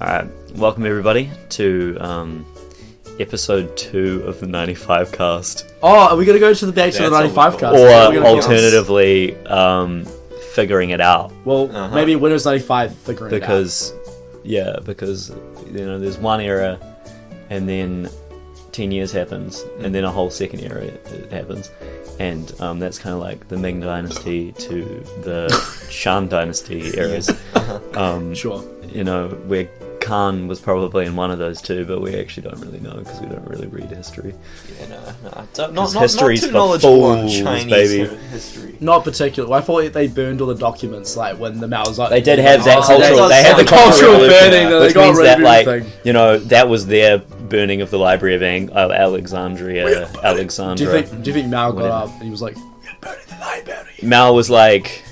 Alright, welcome everybody to episode 2 of the 95 cast. Oh, are we going to go to the back to the 95 cast? Or alternatively, figuring it out. Well, maybe Windows 95 figuring it out. Because, there's one era, and then 10 years happens, and then a whole second era happens. And that's kind of like the Ming Dynasty to the Shan Dynasty eras. Sure. You know, where Khan was probably in one of those two, but we actually don't really know because we don't really read history. Yeah, not history's too for knowledgeable on fools, Chinese baby. history. Not particularly. I thought they burned all the documents, like when the Mao was like. They did have that cultural. They had the cultural burning, which they got means rid that, of like, everything. you know, that was their burning of the Library of Alexandria. Do you think Mao got up and he was like, "We're burning the library"? Mao was like,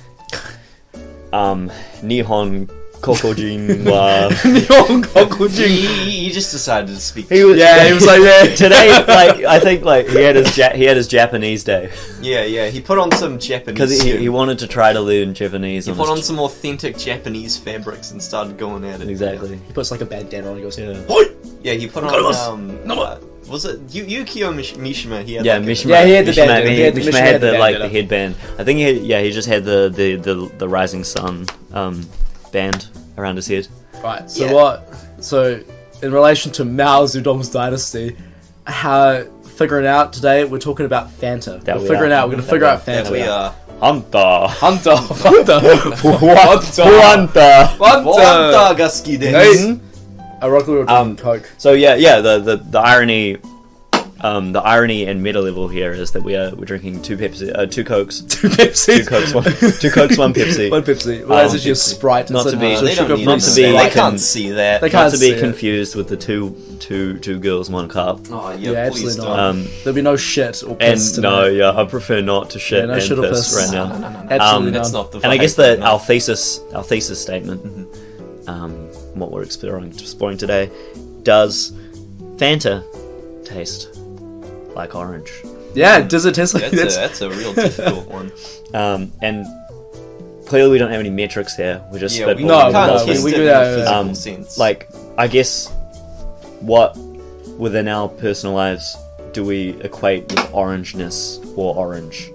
Nihon Kokojin wa. Nihon Kokojin. He just decided to speak. He was like, yeah. Today, like, I think, like, he had his Japanese day. Yeah. He put on some Japanese. Because he wanted to try to learn Japanese. He put on some authentic Japanese fabrics and started going at it. Exactly. He puts like a bandana on and he goes, Yeah. "Hoi!" Yeah, he put on was it Yukio Mishima? He had Mishima. Yeah, he had the Mishima, bandana. Mishima had the headband. I think he just had the Rising Sun band around his head. Right, so what? So, in relation to Mao Zedong's dynasty, figuring out today, we're talking about Fanta. We're going to figure out Fanta. That we are. Fanta. Fanta ga suki desu. Ironically, we're drinking Coke. So the irony and meta level here is that we're drinking two Cokes, Two Pepsi. two Cokes, one Pepsi. One Pepsi. Well, that's actually a Sprite. Not to be- They don't need not to to be. be- They can't see that. They Not can't to see be it. confused with the two girls, one cup. Oh Yeah, please absolutely don't. not. There'll be no shit or And piss today. I prefer not to shit Yeah, no and shit or piss piss. right now. No. Absolutely That's none. not the. And I vibe guess right that now. our thesis statement, what we're exploring today, does Fanta taste like orange? Yeah, does it taste like That's a real difficult one. And clearly we don't have any metrics here. We're just Yeah, we spitballing. can't we- test we it do in that, a physical um, sense. Like, I guess, what within our personal lives do we equate with orangeness or orange?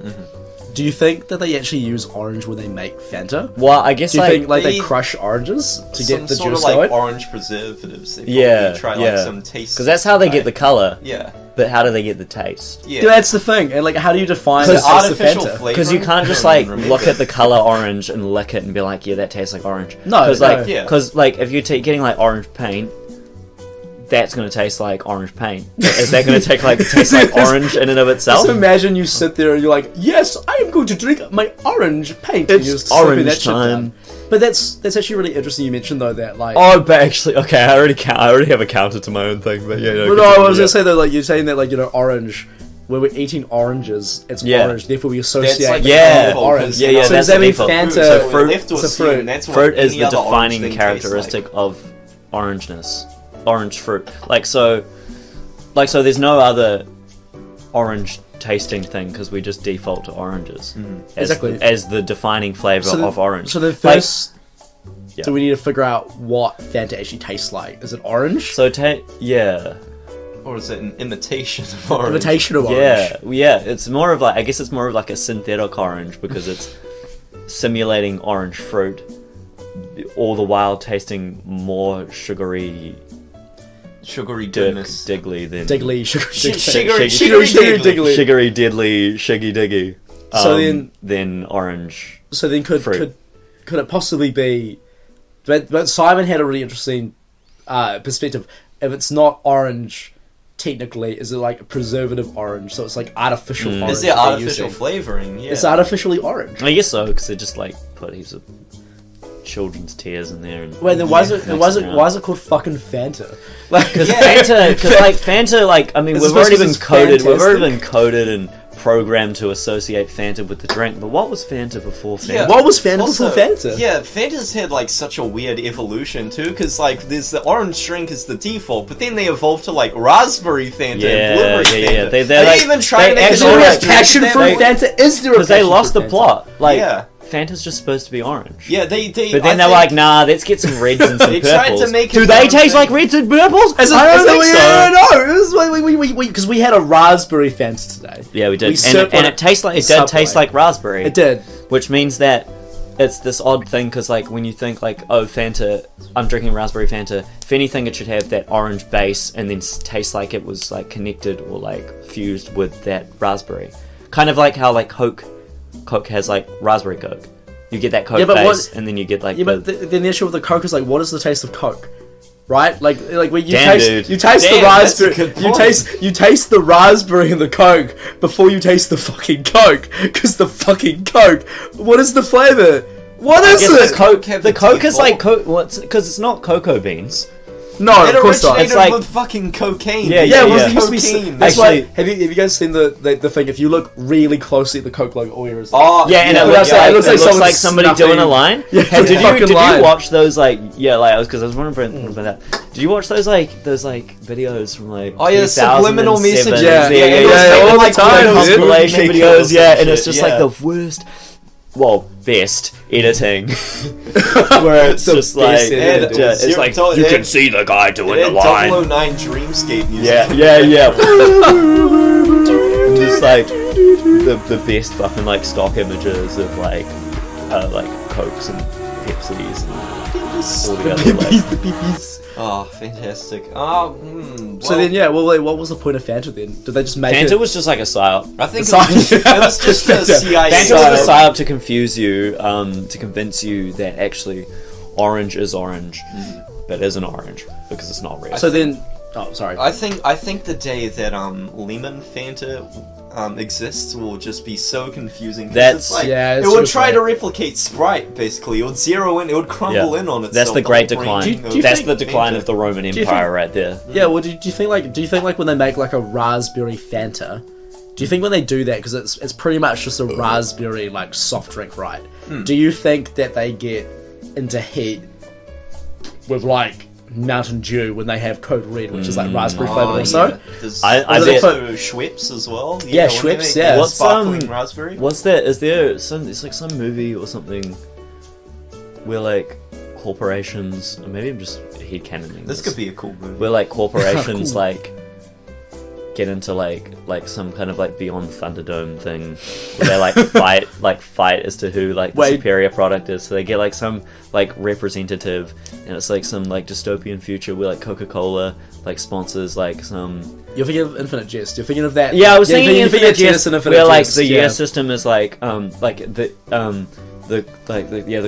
Do you think that they actually use orange when they make Fanta? Well, I guess Do you think like they they- crush oranges to get the sort juice of like going? orange preservatives. They Yeah, probably try yeah. like some taste. because that's how they get the color. Yeah. But how do they get the taste? Yeah, that's the thing. And like, how do you define the Because taste of artificial Fanta? flavor. Because you can't just like look at the color orange and lick it and be like, yeah, that tastes like orange. No, because no. like, Yeah. because like if you're getting like orange paint, that's gonna taste like orange paint. Is that gonna taste like orange in and of itself? Just imagine you sit there and you're like, yes, I am going to drink my orange paint. And you're It's just slurping orange that shit time. down. But that's actually really interesting. You mentioned though that like. Oh, but actually, okay, I already have a counter to my own thing, but yeah. But no, I was gonna say though, like you're saying that like orange. When we're eating oranges, it's Yeah. orange. Therefore, we associate like Yeah. default, orange. 'cause, Yeah, you know, yeah, So that's does that the mean default. Fanta? So fruit- we left to it's a assume fruit. that's what Fruit is any the other orange defining thing tastes characteristic like. of orangeness. Orange fruit. Like so there's no other orange tasting thing because we just default to oranges Exactly. as the defining flavor of orange. So the Like, first, yeah. do we need to figure out what Fanta actually tastes like? Is it orange? yeah. Or is it an imitation of orange? Imitation of orange. Yeah. It's more of like, I guess it's more of like a synthetic orange because it's simulating orange fruit, all the while tasting more sugary goodness. diggly than Diggly, Sugary diggly. sugary diddly shiggy diggy. So then orange. So then could Fruit. it possibly be? But Simon had a really interesting perspective. If it's not orange, technically, is it like a preservative orange? So it's like artificial orange. Is there that they're artificial using. flavoring? Yeah. It's artificially orange. I guess so because they just like put heaps of children's tears in there. And Wait, then why is mix why is it called fucking Fanta? Like, Because Fanta, like, I mean, It's we've already supposed been to be coded. We've already fantastic. been coded and programmed to associate Fanta with the drink. But what was Fanta before Fanta? Yeah. What was Fanta Also, before Fanta? Yeah, Fanta's had like such a weird evolution too, because like there's the orange drink is the default, but then they evolved to like raspberry Fanta and blueberry Fanta. They're They like- even tried to they make actually an like orange drink. passion Then from they- Fanta is there Because they lost the plot. Like, Yeah. Fanta's just supposed to be orange. Yeah, they. But then they're like, nah, let's get some reds and some They purples. tried to make it Do they their taste thing. like reds and purples? I don't think so. No, it was because we had a raspberry Fanta today. Yeah, we did, We sipped on and it tastes like it did taste Subway. like raspberry. It did. Which means that it's this odd thing because, like, when you think like, oh, Fanta, I'm drinking raspberry Fanta. If anything, it should have that orange base and then taste like it was like connected or like fused with that raspberry. Kind of like how like Coke has like raspberry Coke. You get that Coke Yeah, but base, what- and then you get like Yeah, but the issue with the Coke is like, what is the taste of Coke? Right, like when you Damn, taste dude. you taste Damn, the that's a raspberry, good you point. taste the raspberry in the Coke before you taste the fucking Coke, because the fucking Coke, what is the flavor? What is guess it? the Coke is like Coke. What's because it's not cocoa beans. No, It of course not. originated It's like- with fucking cocaine. Yeah, Yeah, yeah. well, it used to be. Cocaine. That's Actually- why. Have you guys seen the thing? If you look really closely at the Coke logo, all yours. Oh, Yeah, and Yeah, it that's looks, right. like, It looks like someone like somebody snuffing- doing a line. Yeah, Hey, did fucking you line. watch those like I was wondering about that. Did you watch those videos from like Oh, yeah, subliminal 2007? messages. Yeah, Yeah, yeah, it was yeah, making, all the like, time, weird dude. compilation make videos, those yeah, and and it's shit, just yeah. like the worst. Well, best editing, where it's The just best like editing, dude. it's like Zero- you it- can see the guy doing the It line. had 009 Dreamscape music. Yeah. Just like the best fucking like stock images of like Cokes and Pepsis and all together. Like, the peepees. Oh, fantastic. So then, yeah. Well, what was the point of Fanta then? Did they just make Fanta it? was just like a psyop. I think Sorry. it was just a CIA. Fanta was a psyop to confuse you, to convince you that actually orange is orange, but isn't orange because it's not red. So then, oh, sorry. I think the day that lemon Fanta exists will just be so confusing. 'cause That's- it's like, yeah, it that's a would good try point. to replicate Sprite basically. It would zero in. It would crumble in on itself. That's the great like decline. raining Do you That's think- the decline Fanta. of the Roman you Empire think- right there. Yeah. Well, do you think like when they make like a raspberry Fanta? Do you think when they do that, because it's pretty much just a raspberry like soft drink, right? Do you think that they get into heat with like Mountain Dew when they have Code Red, which is like raspberry flavored also? Yeah. There's I also Schweppes as well. Yeah, when they Schweppes, make yeah. the What's, sparkling raspberry. What's that? Is there some? It's like some movie or something where like corporations, or maybe I'm just headcanoning This could be a cool movie. where like corporations Cool. like get into like some kind of like Beyond Thunderdome thing where they like fight as to who like the Wait. superior product is. So they get like some like representative, and it's like some like dystopian future where like Coca-Cola like sponsors like some. You're thinking of Infinite Jest. You're thinking of that. Yeah, I was you're thinking Infinite Jest, and Infinite where like Jest, the yeah. year system is like the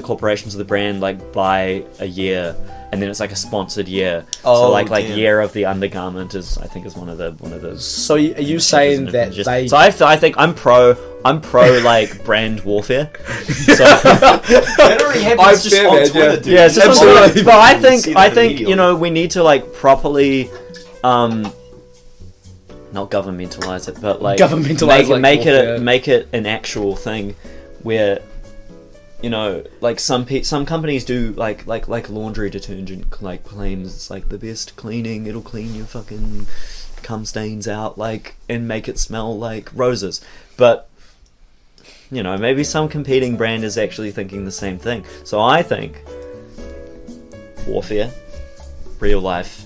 corporations of the brand like buy a year, and then it's like a sponsored year. Oh, so like damn. year of the undergarment is I think is one of those. So are you saying that they? So I think I'm pro like brand warfare. So That already happens I've just said on that, Twitter, yeah. dude. yeah, it's just Absolutely. but I You think see I that think immediately. you know we need to like properly not governmentalize it, but like Governmentalize, like, make warfare. it make it an actual thing where you know like some companies do like laundry detergent like claims it's like the best cleaning, it'll clean your fucking cum stains out like and make it smell like roses, but you know maybe some competing brand is actually thinking the same thing. So I think warfare, real life,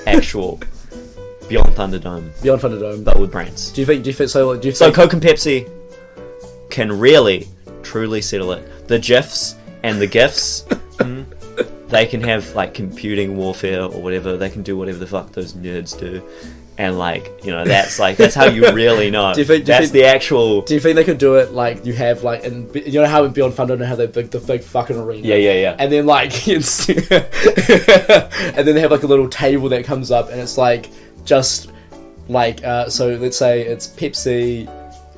actual Beyond Thunderdome, Beyond Thunderdome. but with brands. Do you think so? Do you So think? Coke and Pepsi can really, truly settle it. The GIFs and the GIFs, they can have like computing warfare or whatever. They can do whatever the fuck those nerds do, and like you know that's how you really know. Do you think- that's the actual? Do you think they could do it like you have like in you know how in Beyond Thunderdome have the big fucking arena? Yeah. And then like it's and then they have like a little table that comes up and it's like just like so let's say it's Pepsi,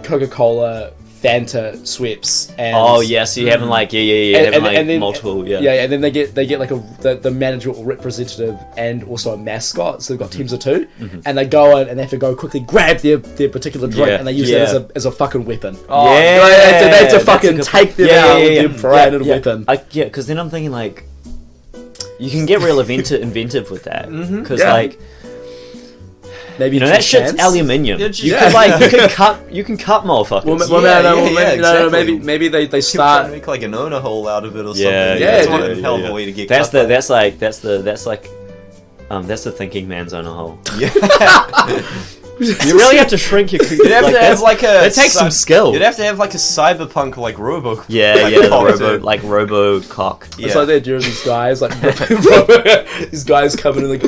Coca-Cola, Fanta, Schweppes, and Oh yeah, so you having like having like then, multiple yeah, and then they get like the manager or representative and also a mascot, so they've got teams of two, and they go in and they have to go quickly grab their particular drink Yeah, and they use yeah. that as a fucking weapon. Oh, Yeah, they have to that's fucking a good- take them Yeah, out yeah, with yeah. their branded weapon. Yeah, because then I'm thinking like you can get real inventive with that because Yeah. like maybe You know, two that shit's cans? aluminium. Yeah, You yeah. could like you can cut motherfuckers. Exactly. maybe they Try to start. make like an owner hole out of it or Yeah, something. yeah, That's dude. one hell of a way to get That's cut the thinking man's owner hole. Yeah. You really have to shrink your. You'd have to have like a. It takes some skill. You'd have to have like a cyberpunk like Robo. Yeah, like yeah, the cock, robo, too. like robo cock. Yeah. It's like they're doing these guys like these guys coming in like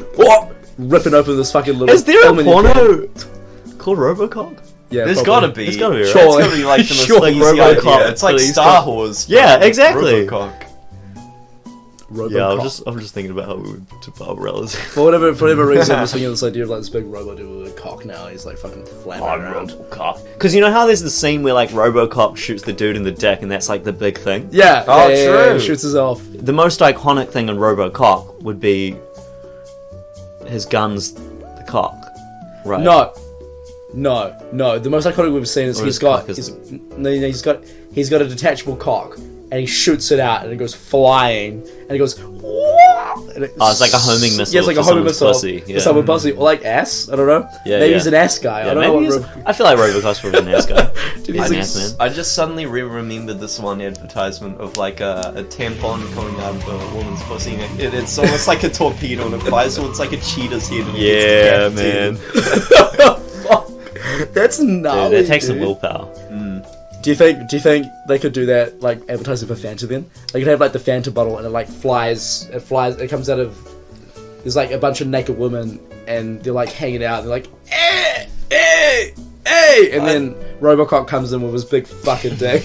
ripping open this fucking little. Is there a aluminium porno called Robocock? Yeah, There's probably. gotta be. There's gotta be, right? It's Sure. gotta be like the most Sure, easy Robocop, idea. It's like please. Star Wars. Yeah, but exactly. Robocock. Yeah, Robocop. I'm just thinking about how we would to Barbarellas. For whatever reason, I'm just thinking of this idea of like this big robot dude with a cock now. He's like fucking flamming around. Robocop. Because you know how there's the scene where like Robocop shoots the dude in the dick, and that's like the big thing. Yeah. Oh, yeah, true. he shoots himself. The most iconic thing in Robocop would be his gun's the cock, right? No. The most iconic we've seen is Or he's his got cock is he's got a detachable cock and he shoots it out and it goes flying and it goes. And it's like a homing missile Yeah, it's like a for homing someone's missile. pussy, For yeah. someone's pussy, or like ass. I don't know. Yeah, maybe yeah. he's an ass guy. Yeah, I don't maybe know. he's- I feel like Robocop's probably an ass guy. Dude, He's he's an like- ass man. I just suddenly remembered this one advertisement of like a tampon coming out of a woman's pussy. And it's almost like a torpedo and it flies, so it's like a cheetah's head. And it Yeah, gets man. decapitated. That's gnarly. That takes some dude. willpower. Do you think they could do that, like advertising for Fanta then? They could have like the Fanta bottle and it like flies, it comes out of, there's like a bunch of naked women and they're like hanging out, they're like, eh, eh, eh, and then Robocop comes in with his big fucking dick.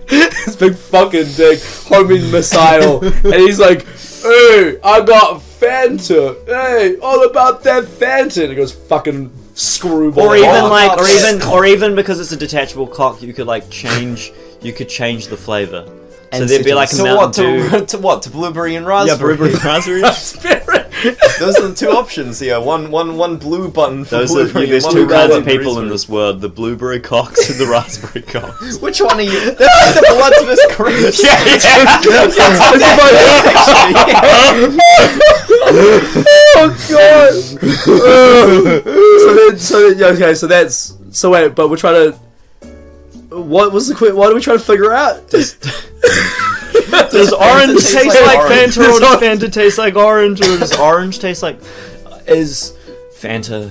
His big fucking dick, homing missile, and he's like, hey, I got Fanta, hey, all about that Fanta, and it goes fucking screwball. Or even Oh, like, oh, or even because it's a detachable cock, you could like change the flavor. So And there'd be like a So Mountain Dew. to what? To blueberry and Yeah, raspberry? blueberry raspberry. Spirit. Those are the two options here. One blue button for Those are, blueberry. there's and two one kinds red of people in raspberry. this world: the blueberry cocks and the raspberry cocks. Which one are you? That's like the Bloodsmith Creeps. So wait, but we're trying to. What was the quick? What are we trying to figure out? Does orange taste taste like like orange? Fanta, or does Fanta taste like orange, or does orange taste like? Is Fanta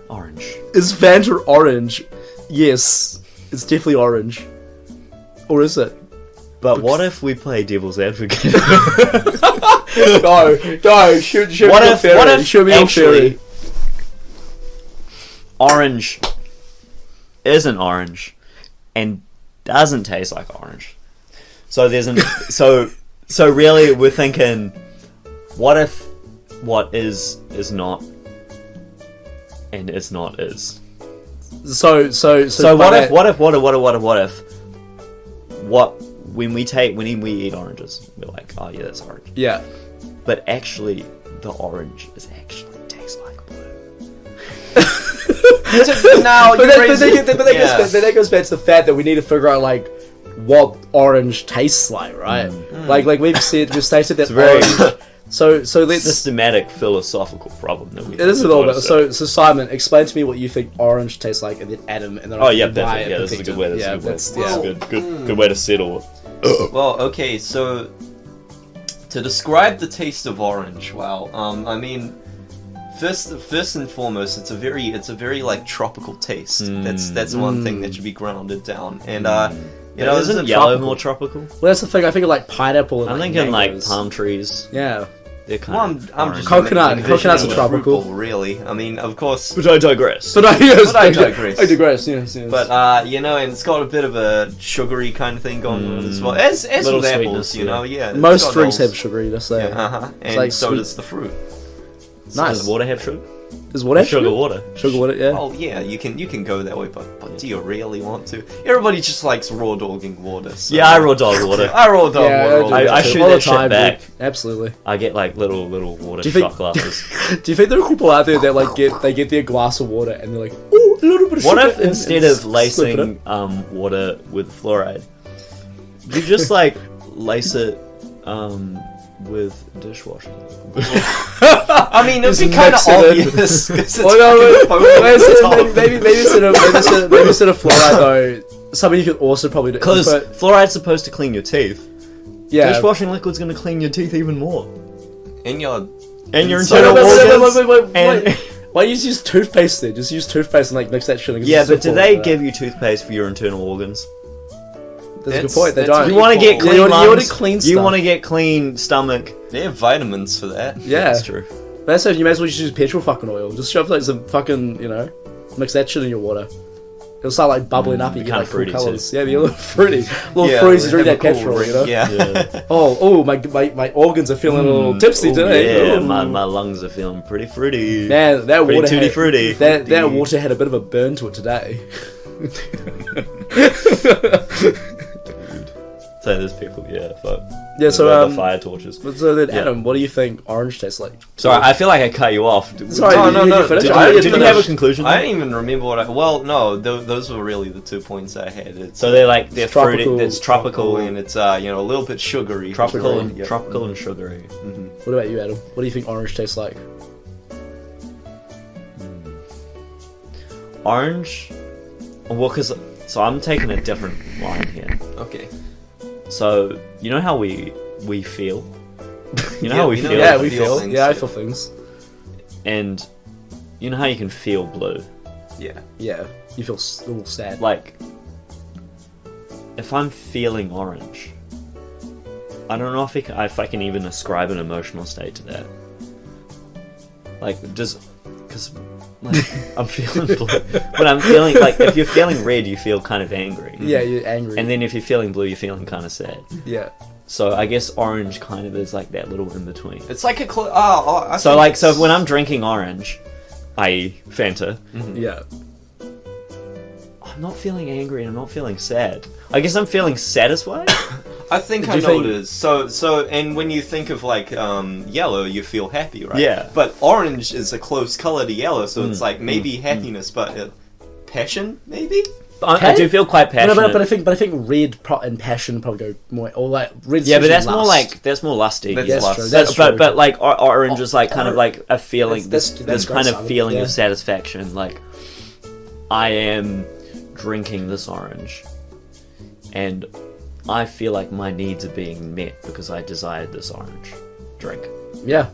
orange? Is Fanta orange? Yes, it's definitely orange. Or is it? But what if we play devil's advocate? No, shoot What me your if- theory. what if shoot me your actually- theory. Orange isn't orange and doesn't taste like orange. So there's an so really we're thinking, what if what is not and is not is. So What if when we eat oranges, we're like, oh yeah, that's orange. Yeah. But actually, the orange tastes like blue. Now, But you're that goes back to the fact that we need to figure out like what orange tastes like, right? Like we've stated that very- orange. So let's. Systematic philosophical problem that we. It is a little bit. So Simon, explain to me what you think orange tastes like, and then Adam, and then Oh I yeah, can that's buy it. Yeah, this is a good way. Yeah, That's that's a good way to settle it. Well, okay, so to describe the taste of orange, wow. I mean, first and foremost, it's a very like tropical taste. That's one thing that should be grounded down. And you know, Isn't it's yellow tropical. more tropical? Well, that's the thing. I think of like pineapple. And I'm like thinking like mangoes. palm trees. Yeah. They're Well, kind of I'm just Coconut. envisioning Coconuts are a tropical. fruit bowl, really. I mean, of course. But I digress. But I digress. I digress. Yes. But you know, and it's got a bit of a sugary kind of thing going on as well. As Little with apples, sweetness, you know, yeah. it's most got drinks those- have sugar. Let's say. And like so sweet- does the fruit. Nice. Does water have sugar? Does water have Sugar water. Sugar water. Yeah. Oh yeah, you can go that way, but do you really want to? Everybody just likes raw dogging water. So. Yeah, I raw dog water. I raw dog Yeah, water. all the I time. shoot all that the shit time, back. dude. Absolutely. I get like little water Do you think- shot glasses. Do you think there are people out there that like get their glass of water and they're like, oh, a little bit of What sugar if and instead of slip it up? lacing water with fluoride, you just like lace it with dishwashing. I mean, it'd be Just kind of mix it in. obvious. 'Cause it's Oh no, fucking foamy at the top. maybe instead of fluoride though, something you could also probably do. Because but- fluoride's supposed to clean your teeth. yeah, Dishwashing liquid's going to clean your teeth even more. And your And your So- internal organs. wait. and- Why don't you just use toothpaste then? Just use toothpaste and like mix that shit. And Yeah, just but do fluoride they in it. give you toothpaste for your internal organs? That's a good That's- point. They that's don't. You want to get Yeah, clean you want lungs. to clean You stuff. want to get clean stomach. they have vitamins for that. Yeah, That's true. But that's it. You may as well just use petrol fucking oil. Just shove like some fucking, mix that shit in your water. It'll start like bubbling up. You be get kinda like cool fruity, colours. too. Yeah, be a little fruity. A little Yeah, fruity to drink have that a cool petrol. ring. Yeah. Yeah. Oh, my organs are feeling a little tipsy Ooh, today. Yeah, Ooh. my lungs are feeling pretty fruity. Man, that Pretty water tutti had, frutti. That water had a bit of a burn to it today. So there's people, yeah, fuck. Yeah, so the fire torches. But so then, Yeah. Adam, what do you think orange tastes like? Sorry, I feel like I cut you off. Sorry, No, you no. finished? Did I you- didn't did Did you finish. have a conclusion? I don't even remember what I. Well, no, those were really the 2 points I had. It's So they're like they're Tropical. fruity. It's tropical, and it's a little bit sugary. tropical, and, Yeah. tropical and sugary. What about you, Adam? What do you think orange tastes like? Orange. Well, so I'm taking a different line here. Okay. So you know how we feel. You know how we you know feel. Yeah, I we feel feel. things, Yeah, I yeah. feel things. And you know how you can feel blue. Yeah. Yeah, you feel a little sad. Like, if I'm feeling orange, I don't know if I can even ascribe an emotional state to that. Like, because like, I'm feeling blue, but I'm feeling like if you're feeling red, you feel kind of angry, Yeah, you're angry. and then if you're feeling blue, you're feeling kind of sad. yeah, So I guess orange kind of is like that little in between. It's like a. So when I'm drinking orange, i.e. Fanta, yeah. I'm not feeling angry and I'm not feeling sad. I guess I'm feeling satisfied. I think Do I you know think- what it is. So, and when you think of like yellow, you feel happy, right? Yeah. But orange is a close color to yellow, so it's like maybe Mm. happiness, but passion, maybe. I do feel quite passionate. But I think red and passion probably go more, or like red. Yeah, but that's lust. more like lusty. That's yeah. lust. true. That's but true. but like orange is like kind of like a feeling. That's This great, kind of Simon. feeling Yeah. of satisfaction. Like I am drinking this orange, and I feel like my needs are being met because I desired this orange drink. yeah.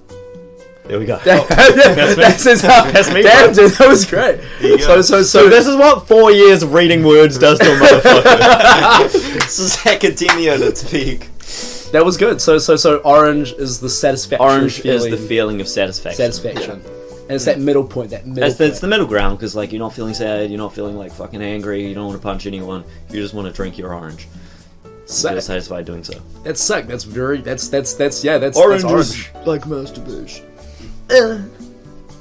There we go. That's me, Damn, bro. dude, that was great. you go. So this is what 4 years of reading words does to a motherfucker. This is academia at its peak. That was good. So orange is the satisfaction. Orange is feeling, the feeling of satisfaction. satisfaction, and it's that middle point. It's the middle ground because like you're not feeling sad, you're not feeling like fucking angry, you don't want to punch anyone, you just want to drink your orange. Sick. You're satisfied doing so. That's sick. That's very. That's orange. like masturbation.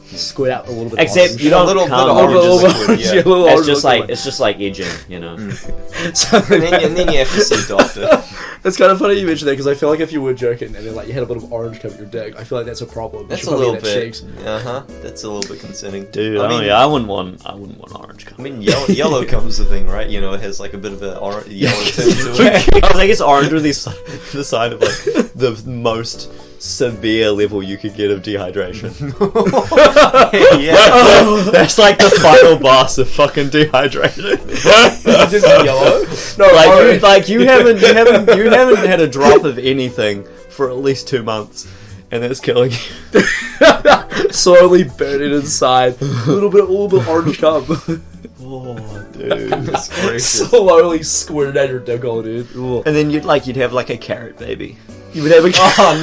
Squirt out a little bit. Except of you A don't little bit come of orange. orange orange. is liquid, yeah. Yeah, a little It's orange just like liquid. it's just like edging, you know. So, And then you have to see a doctor. it's kind of funny you mentioned that because I feel like if you were joking and then like you had a bit of orange come at your dick, I feel like that's a problem. You That's should a probably little get that bit. checked. That's a little bit concerning. Dude, I mean, I wouldn't want orange I color. mean, yellow comes the thing, right? You know, it has like a bit of a yellow tint to it. Because I guess orange would be the sign of like the most severe level you could get of dehydration. Yeah. That's like the final boss of fucking dehydration. Just yellow. No, Like you haven't had a drop of anything for at least 2 months, and that's killing you. slowly burning inside. A little bit orange cum. Oh, dude. That's gracious. Slowly squirting out your dick hole, dude. Ooh. And then you'd have like a carrot baby. You would have a Oh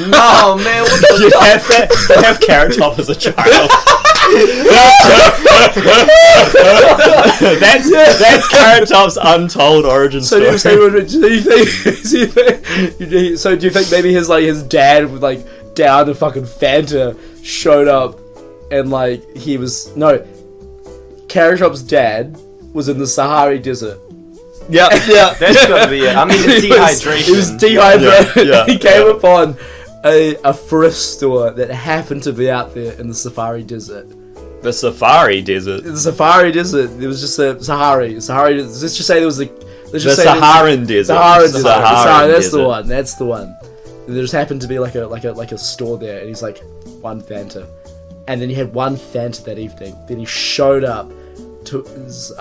no, man! What the You'd have Carrot Top as a child. that's Carrot Top's untold origin So do story. you think maybe his dad with like down the fucking Fanta showed up and like he was Carrot Top's dad was in the Sahara Desert. Yeah. That's gotta be it. I mean, it's dehydration. He was dehydrated. Yeah, He came upon a thrift store that happened to be out there in the Safari Desert. The Safari Desert. The Safari Desert. There was just a Sahari. Let's just say there was a. Let's The just say Saharan Desert. Sahara Desert. Saharan Sorry, that's Desert. the one. That's the one. And there just happened to be like a store there, and he's like, 1 Fanta. And then he had 1 Fanta that evening. Then he showed up to his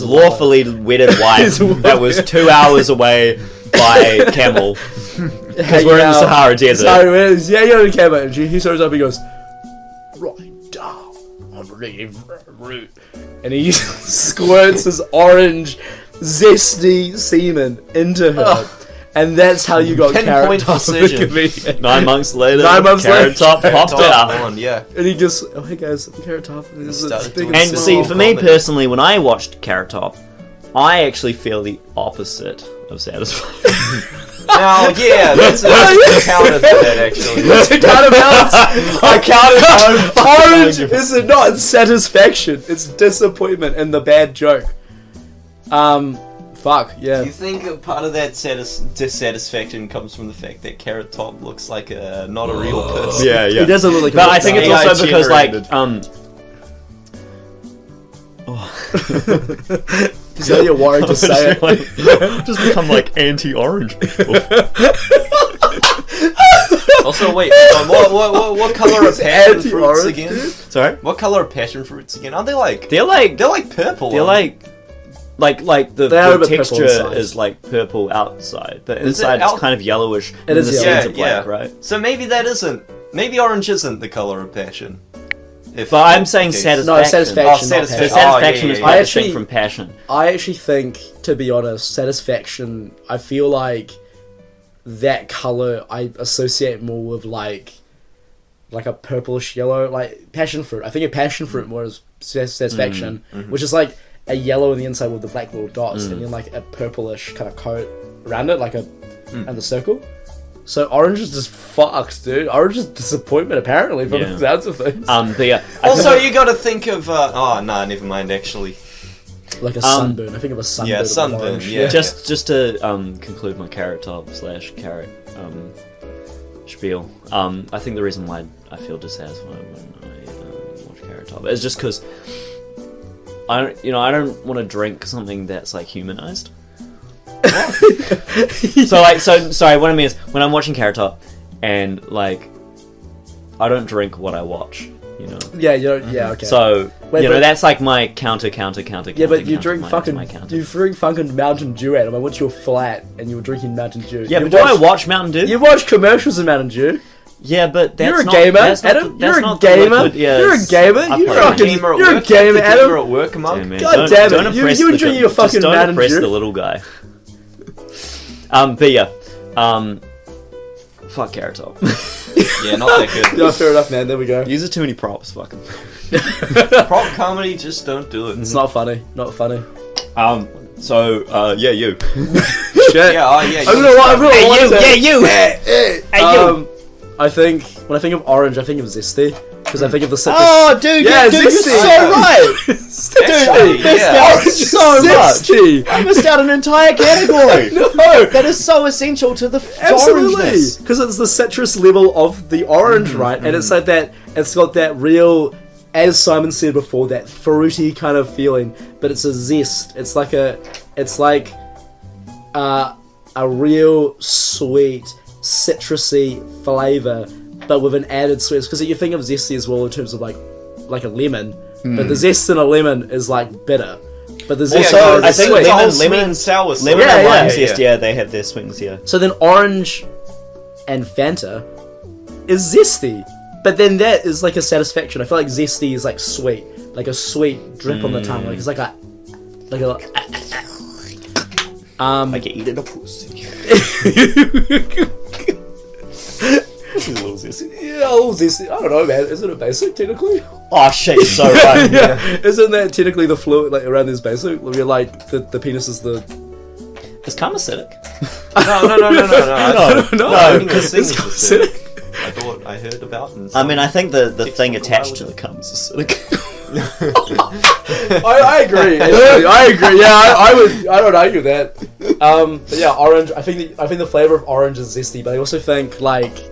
lawfully wedded wife that was 2 hours away by camel. Because we're in the Sahara Desert. You're in camel. And he shows up and he goes, right down on the route. And he squirts his orange, zesty semen into her. And that's how you got Carrot Top. 9 months later, Carrot Top popped out. On, yeah. And he just, oh hey guys, I'm Carrot Top. And see, for me personally, when I watched Carrot Top, I actually feel the opposite of satisfied. Now, yeah, that's a counter to that, actually. That's a counterbalance. I counted Orange is not satisfaction, it's disappointment and the bad joke. Fuck, yeah. Do you think a part of that dissatisfaction comes from the fact that Carrot Top looks like not a real person? Yeah. He doesn't look like a But real I think it's guy. also because, like, Is that your worry to say it? like, just become like anti-orange people. Also, wait, what color are passion fruits again? Sorry? What color are passion fruits again? Are they like? They're like purple. They're like the They are a bit texture purple inside. is like purple outside, but Is inside it it's out- kind of yellowish. It and is the yellow. seeds are black, right? So maybe maybe orange isn't the color of passion. But I'm saying satisfaction. No, satisfaction, Oh, not satisfaction. passion. So satisfaction is yeah. quite I distinct actually- from passion. I actually think, to be honest, satisfaction, I feel like that colour I associate more with like a purplish yellow, like passion fruit. I think of passion fruit more as satisfaction, which is like a yellow on the inside with the black little dots, and then like a purplish kind of coat around it, like and the circle. So orange is just fucked, dude. Orange is disappointment, apparently, from the sounds of things. But yeah. Also, you got to think of. Never mind. Actually, Like a sunburn. I think of a sunburn. yeah, with sunburn, orange. yeah. Just to conclude my Carrot Top / carrot spiel. I think the reason why I feel dissatisfied when I watch Carrot Top is just because I don't want to drink something that's like humanized. Sorry. What I mean is when I'm watching Carrot Top, and like I don't drink what I watch. You know. Yeah, you don't, yeah, okay. So Wait, but- that's like my counter. Yeah, but you drink fucking Mountain Dew, Adam. I went to your flat and you were drinking Mountain Dew. Yeah, You but do I watched- watch Mountain Dew? You watch commercials of Mountain Dew. Yeah, but that's You're a not, gamer, that's not Adam. the- that's You're a not the gamer. liquid- yeah, You're a it's- gamer. I You're play fucking. gamer at You're a work. gamer, Gamer Adam. at work, Mark. Yeah, man, God don't- damn it, don't you oppress were the- drinking your just fucking don't Mountain oppress Dew. the little guy. But yeah, fuck Carrot Top. Yeah, not that good. Yeah, fair enough, man. There we go. Uses too many props, fucking. Prop comedy, just don't do it. It's not funny. Not funny. So you. Shit. Yeah, I don't know what. I really want to. you. Hey, you. I think when I think of orange, I think of zesty because I think of the citrus. Oh, dude, Yeah, dude, you're zesty. so right. Actually, Missed yeah. out so much. Zesty. I missed out an entire category. No. That is so essential to the Absolutely, orangeness. because it's the citrus level of the orange, right? And it's like that. It's got that real, as Simon said before, that fruity kind of feeling, but it's a zest. It's like a real sweet, citrusy flavor, but with an added sweetness. Because you think of zesty as well in terms of like a lemon, but the zest in a lemon is like bitter. But the zest Also, is I think sweet. lemon and sour. Lemon Yeah, and yeah. lime zest, yeah, they have their swings, yeah. So then orange and Fanta is zesty. But then that is like a satisfaction. I feel like zesty is like sweet. Like a sweet drip on the tongue. Like it's like a Like you're eating a pussy. This is a little zesty. yeah, all zesty. I don't know, man. Isn't it basic technically? Oh shit, you're so right. Yeah. Isn't that technically the fluid like around this basic? We're like the penis is the It's kind of acidic. No. it's It's acidic. I thought I heard about. I mean, I think the thing attached to the cum is acidic. I agree. Actually. I agree. Yeah, I don't argue that. But yeah, orange. I think the flavor of orange is zesty, but I also think like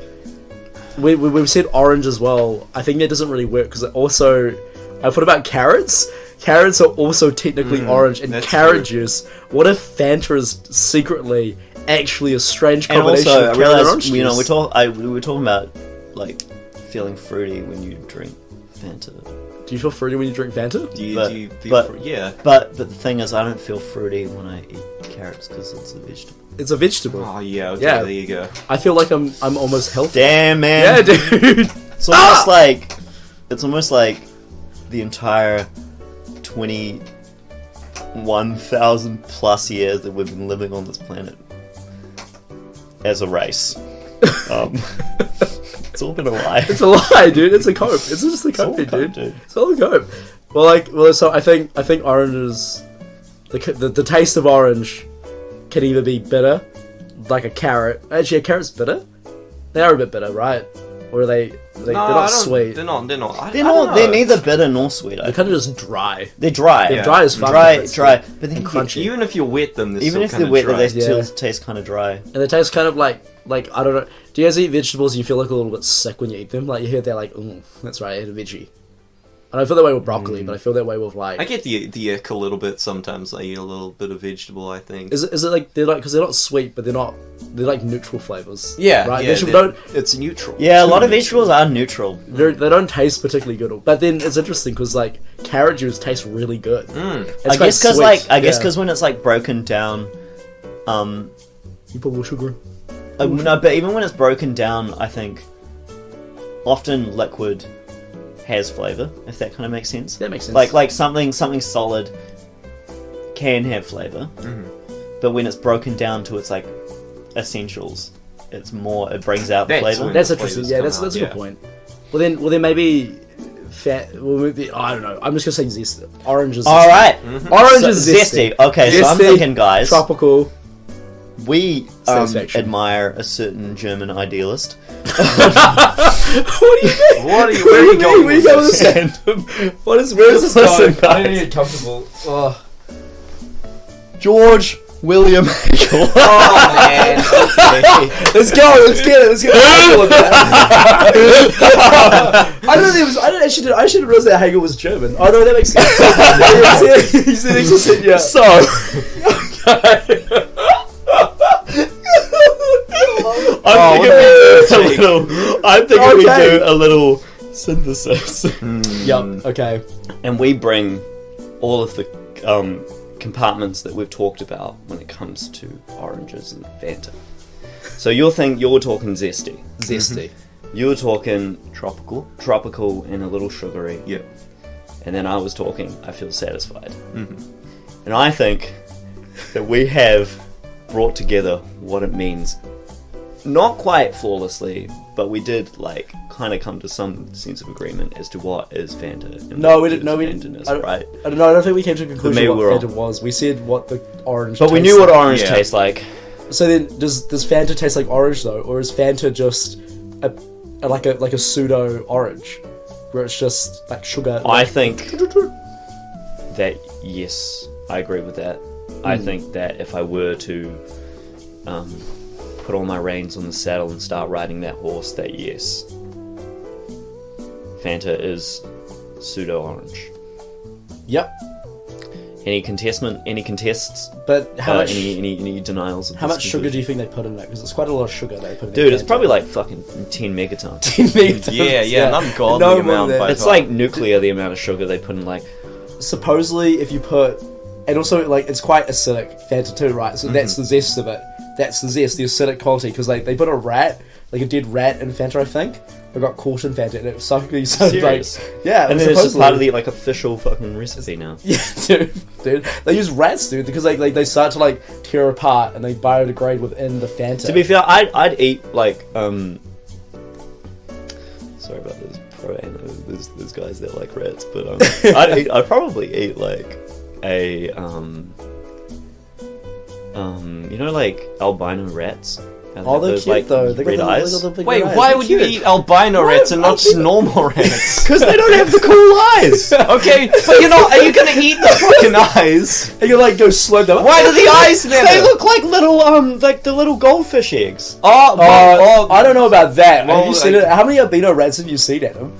we've said orange as well. I think that doesn't really work because it also. I thought about carrots. Carrots are also technically orange, and that's carrot true. juice. What if Fanta is secretly actually a strange And combination also, I of caramel and orange realized, you know, juice. we were talking about like feeling fruity when you drink Fanta. Do you feel fruity when you drink Fanta? Do you, But- do you feel but- yeah. But the thing is, I don't feel fruity when I eat carrots because it's a vegetable. It's a vegetable. Oh yeah, okay, Yeah. there you go. I feel like I'm almost healthy. Damn, man. Yeah, dude. It's almost like the entire 21,000 plus years that we've been living on this planet as a race. It's all been a lie. It's a lie, dude. It's a cope. It's just a all cope, cope, dude. dude. It's all a cope. So I think oranges, the taste of orange can either be bitter, like a carrot. Actually, a carrot's bitter. They are a bit bitter, right? Or are they're not sweet. They're not. I don't They're know. neither bitter nor sweet. They're kind of just dry. They're dry. They're dry as fuck. Dry. But then And crunchy. Even if you wet them, they're even still if kinda they're wet, dry. they still Yeah. taste kind of dry. And they taste kind of like I don't know. Do you guys eat vegetables and you feel like a little bit sick when you eat them? Like you hear they're like, that's right, I ate a veggie. And I feel that way with broccoli, but I feel that way with I get the ick a little bit sometimes. I eat a little bit of vegetable, I think. Is it like because they're not sweet, but they're like neutral flavors. Yeah, right. yeah, Vegetable don't it's neutral. Yeah, a Too lot of neutral. vegetables are neutral. they don't taste particularly good. But then it's interesting because like carrot juice tastes really good. It's I quite guess because sweet. because when it's like broken down, you put more sugar. no, but even when it's broken down, I think often liquid has flavor, if that kind of makes sense. That makes sense. Like something solid can have flavor, but when it's broken down to its like essentials, it brings out the That's flavor. when- That's the interesting. flavors Yeah, come that's out, a good yeah. point. Well then maybe fat. Well, maybe, I don't know. I'm just gonna say zesty. Orange is. All right, Orange So, is zesty. Okay, so I'm Zesty, thinking, guys, tropical. we Satisfaction. admire a certain German idealist. What do you mean? Where are you going Where are you with going this? with this? Where is this Listen, going? I guys. need to get comfortable. Oh. George William Hegel. Oh man. Okay. Let's go. Let's get it. Let's get it. I don't think it was. I should have realized that Hegel was German. Oh no, that makes sense. He's an existent. Yeah. So, I'm thinking we Okay. do a little synthesis. Yup. Okay. And we bring all of the compartments that we've talked about when it comes to oranges and Fanta. So you're talking zesty. Zesty. You were talking tropical and a little sugary. Yeah. And then I was talking, I feel satisfied. And I think that we have brought together what it means. Not quite flawlessly, but we did kind of come to some sense of agreement as to what is Fanta. And No, what we didn't. No, we Fanta didn't. is, right? I don't know. I don't think we came to a conclusion maybe what we're Fanta wrong. was. We said what the orange. But we tastes knew what like. orange Yeah. tastes like. So then, does Fanta taste like orange though, or is Fanta just like a pseudo orange, where it's just like sugar? I think that, yes, I agree with that. I think that if I were to put all my reins on the saddle and start riding that horse, that yes, Fanta is pseudo orange. Yep. Any contests? But how much? Any denials? Of How this much sugar do you think they put in that? Because it's quite a lot of sugar they put in. Dude, it's probably like fucking 10 megatons. Yeah, an ungodly No more amount than by that. It's like nuclear, the amount of sugar they put in, like... Supposedly, if you put, and also like it's quite acidic Fanta too, right? So that's the zest of it. That's the zest, the acidic quality. Because they put a dead rat in Fanta, I think. I got caught in Fanta, and it was so Serious? yeah. And then it's just part of the, official fucking recipe now. Yeah, dude. They use rats, dude, because they start to tear apart and they biodegrade within the Fanta. To be fair, I'd eat, sorry about this, there's guys that like rats, but, I'd probably eat, a, albino rats. Oh, they're cute though. They got red the eyes. little big Wait, red eyes. why They're would you cute. eat albino rats and not just normal rats? Because they don't have the cool eyes! Okay, but are you gonna eat the fucking eyes? And you go slow down. Why do the eyes never? They look like little, the little goldfish eggs. I don't know about that. Well, Have you seen it? How many albino rats have you seen, Adam?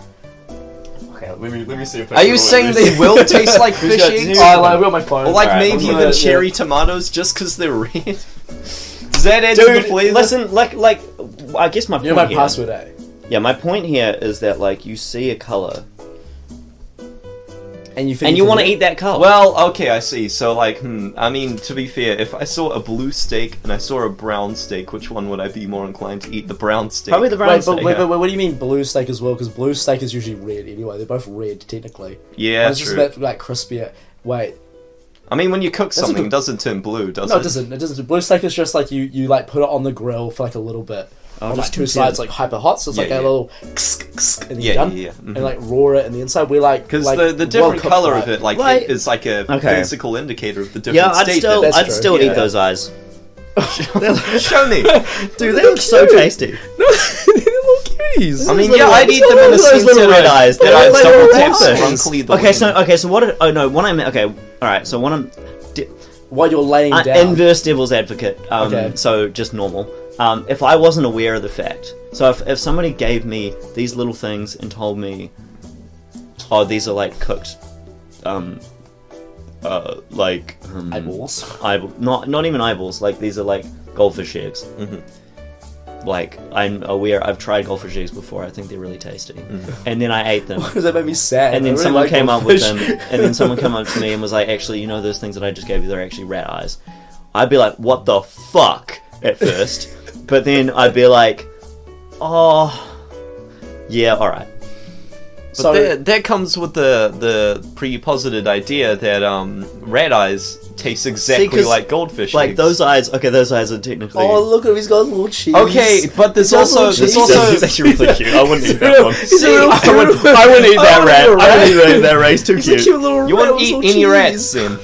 Okay, let me see if I Are can you roll saying this. they will taste like fish eggs? Oh, I've got my phone. Or like Alright, maybe I'm even gonna- cherry tomatoes just because they're red? Does that add to the Dude, flavor? listen, like, I guess my point You're my here, password, eh? yeah, my point here is that, like, you see a color, And you think and you want to eat that color. Well, okay, I see. So, like, I mean, to be fair, if I saw a blue steak and I saw a brown steak, which one would I be more inclined to eat? The brown steak. Probably the brown Wait, steak. but what do you mean blue steak as well? Because blue steak is usually red anyway. They're both red, technically. Yeah, It's just true. a bit, like, crispier. Wait. I mean, when you cook a something, good- it doesn't turn blue, does No, it? it doesn't. It doesn't. Blue steak is just like you like put it on the grill for like a little bit. On just like two confused. sides, like hyper hot, so it's Yeah, like yeah. a little and then Yeah, you're done. yeah, yeah. And like raw it, and the inside we're like Because like, the different well-cooked color right. of it, like, Like- is like a Okay. physical indicator of the different yeah, I'd state. still, That's I'd true. still Yeah. eat those eyes. Show me. Dude, they look so tasty. No, they're little cuties. I mean, Those yeah, little- I'd eat them in a those sense little that red I- eyes. that They're I'd like double little tap red scrunkily the Okay, so what? Oh no, what I meant. Okay, all right. So what I'm While you're laying down. inverse devil's advocate. Okay. So just normal. If I wasn't aware of the fact, so if somebody gave me these little things and told me, oh, these are like cooked, eyeballs. not even eyeballs. Like these are like goldfish eggs. Like I'm aware, I've tried goldfish eggs before. I think they're really tasty, and then I ate them. Because that made me sad. And I then really someone like came up with goldfish. them, and then someone came up to me and was like, actually, you know those things that I just gave you, they're actually rat eyes. I'd be like, what the fuck, at first. But then I'd be like, oh, yeah, alright. But So that comes with the pre-posited idea that rat eyes taste exactly 'cause, like goldfish Like, eggs. those eyes are technically... oh look at him, he's got little cheese. Okay, but there's He's got also little there's cheese. also He's actually really cute. I wouldn't eat that one. He's a little I wouldn't eat that I rat. wouldn't eat a I wouldn't rat. eat that rat. He's too He's a cute. cute little you rat wouldn't with eat little any cheese. rats then.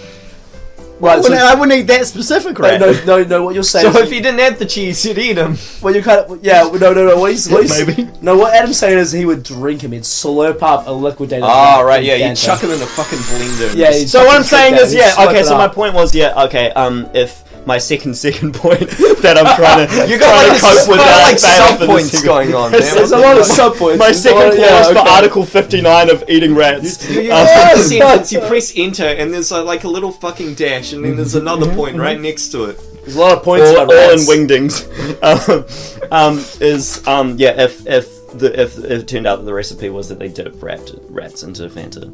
Right, so, I wouldn't eat that specific rat. no. What you're saying? So is if you didn't have the cheese, you'd eat them. well, you kind of no. What he's Maybe. No, what Adam's saying is he would drink him. He'd slurp up a liquidated. Ah, rat right, from yeah, you Fanta. chuck them in a fucking blender. and Yeah, just- you So what I'm saying that, is, you yeah, slurp okay, it so my up. point was, yeah, okay, if my second point that I'm trying to You got like, cope with like that fail sub for the points second- going on. There's a lot of sub points. My second clause for Article 59 of eating rats. You Yes, sentence, you press enter, and there's like a little fucking dash, and then there's another point right next to it. There's a lot of points. All about rats. in wingdings. If it turned out that the recipe was that they dip rats into Fanta,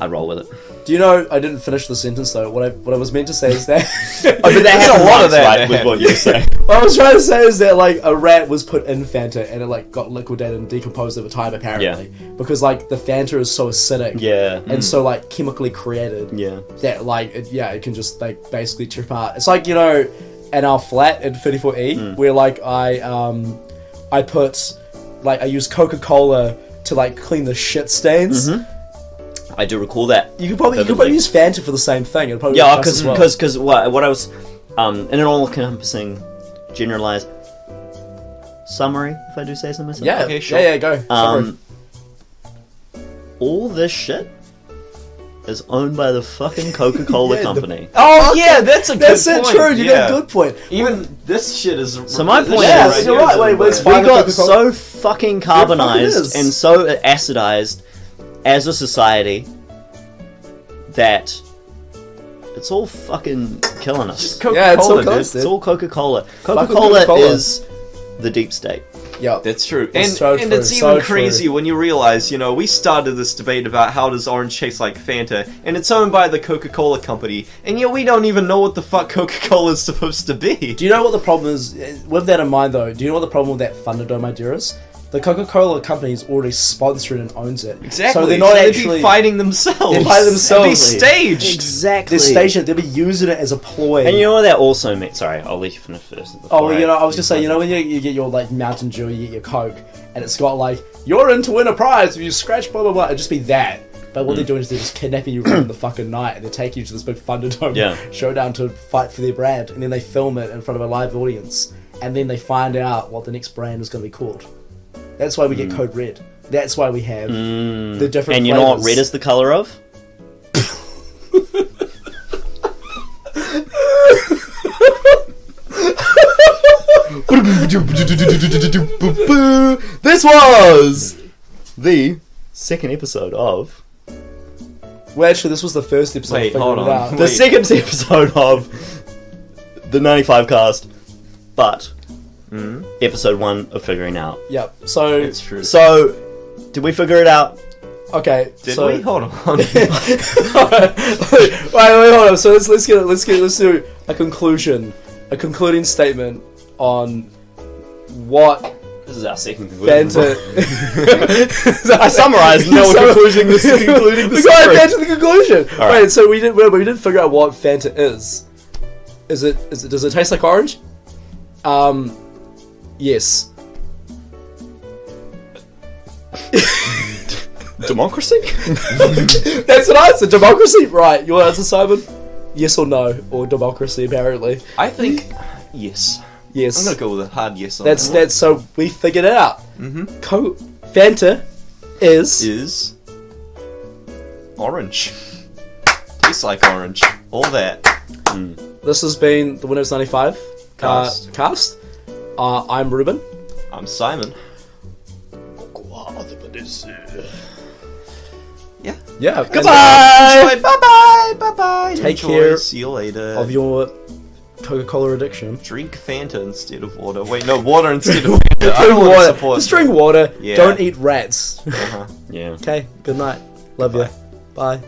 I'd roll with it. Do you know? I didn't finish the sentence though. What I was meant to say is that. But that There's a happened lot once, of that right, that with what happens. you say. What I was trying to say is that like a rat was put in Fanta and it like got liquidated and decomposed over time apparently because like the Fanta is so acidic Yeah. and so like chemically created Yeah. that like it can just like basically trip apart. It's like, you know, in our flat in 34E where like I put like I use Coca-Cola to like clean the shit stains. I do recall that. You could probably use Fanta for the same thing. It'd probably Yeah, work just because as well. what I was in an all-encompassing, generalized summary, if I do say so myself. Yeah, Okay, sure. yeah, go. Sorry. All this shit is owned by the fucking Coca-Cola Yeah, Company. Oh yeah, that's a That's good it, point. true. You got a good point. Even this shit is. So my point Yeah, is- you're right. Wait, it's We fine. got Coca-Cola- so fucking is. carbonized and so acidized as a society that it's all fucking killing us. Yeah, it's all Coca-Cola, close, dude. It's all Coca-Cola. Fucking Coca-Cola Coca-Cola. is the deep state. Yeah, That's true. It's And so and true, it's so even true. crazy when you realize, you know, we started this debate about how does orange taste like Fanta, and it's owned by the Coca-Cola Company, and yet we don't even know what the fuck Coca-Cola is supposed to be. Do you know what the problem is? With that in mind, though, do you know what the problem with that Thunderdome idea is? The Coca-Cola Company is already sponsored and owns it. Exactly. So they're not they'd actually be fighting themselves. They'd fight themselves. They'd be staged. Exactly. They're stationed. They'll be using it as a ploy. And you know what that also means? Sorry, I'll let you finish first. Oh, well, you know, I was just saying, you know, when you get your like Mountain Dew, you get your Coke, and it's got like you're in to win a prize if you scratch blah blah blah. It'd just be that. But what they're doing is they're just kidnapping you in the fucking night, and they take you to this big Thunderdome showdown to fight for their brand, and then they film it in front of a live audience, and then they find out what the next brand is going to be called. That's why we get Code Red. That's why we have the different. And you know what flavors. red is the color of? This was the second episode of Well, actually, this was the first episode. Wait, figuring hold it on. out. the second episode of the 95 cast, but episode 1 of figuring out. Yep. So It's true. So, did we figure it out? okay. Did so we? Hold on. wait, hold on. So let's do a concluding statement on what This is our second conclusion. Fanta. I summarised. No, we're concluding this. Concluding We this. got to get to the conclusion. All right. Right. So we didn't figure out what Fanta is. Does it taste like orange? Yes. Democracy? That's an answer. Democracy, right? You want to answer, Simon? Yes or no, or democracy? Apparently, I think yes. yes. I'm gonna go with a hard yes on That's that one. that's so we figured it out. Mm-hmm. Fanta is Is orange. Tastes like orange. All that. this has been the Windows 95 Cast. I'm Ruben. I'm Simon. Yeah. Yeah. Goodbye! Enjoy. Bye bye. Bye bye. Take Enjoy. care See you later. Of your Coca-Cola addiction. Drink Fanta instead of water. Wait, no, water instead of Fanta. I don't want to Water. support. Just drink water. Yeah. Don't eat rats. Uh-huh. Yeah. Okay. Good night. Love you. Bye.